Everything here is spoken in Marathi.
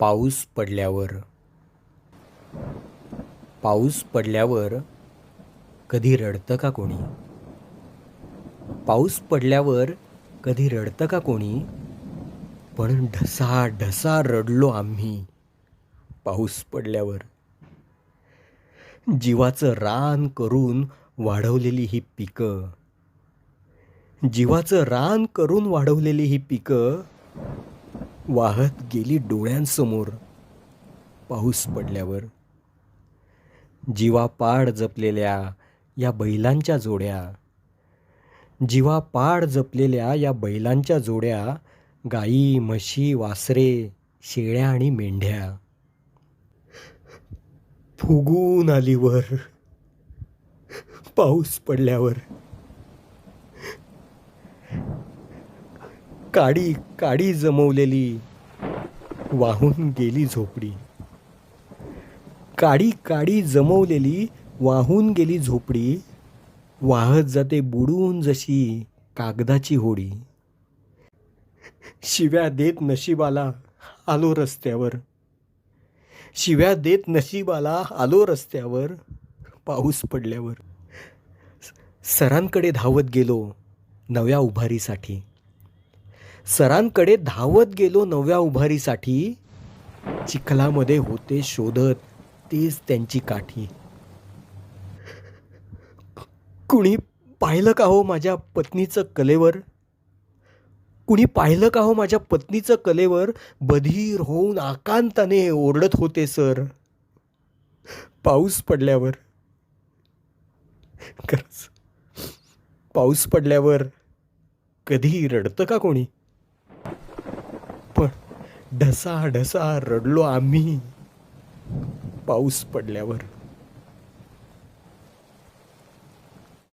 पाऊस पडल्यावर. पाऊस पडल्यावर कधी रडतं का कोणी? पाऊस पडल्यावर कधी रडतं का कोणी? पण ढसा ढसा रडलो आम्ही पाऊस पडल्यावर. जीवाचं रान करून वाढवलेली ही पिकं, जीवाचं रान करून वाढवलेली ही पिकं वाहत गेली डोळ्यांसमोर पाऊस पडल्यावर. जीवापाड जपलेल्या या बैलांच्या जोड्या, जीवापाड जपलेल्या या बैलांच्या जोड्या, गाई, म्हशी, वासरे, शेळ्या आणि मेंढ्या फुगून आली वर पाऊस पडल्यावर. काडी काडी जमवलेली वाहून गेली झोपडी, काडी काडी जमवलेली वाहून गेली झोपडी, वाहत जाते बुडून जशी कागदाची होडी. शिव्या देत नशिबाला आलो रस्त्यावर, शिव्या देत नशिबाला आलो रस्त्यावर पाऊस पडल्यावर. सरांकडे धावत गेलो नव्या उभारीसाठी, सरांकडे धावत गेलो नव्या उभारीसाठी, चिखलामध्ये होते शोधत तेच त्यांची काठी. कुणी पाहिलं का हो माझ्या पत्नीचं कलेवर, कुणी पाहिलं का हो माझ्या पत्नीचं कलेवर, बधीर होऊन आकांताने ओरडत होते सर पाऊस पडल्यावर. खरंच पाऊस पडल्यावर कधी रडतं का कोणी? पण ढसा ढसा रडलो आम्ही पाऊस पडल्यावर.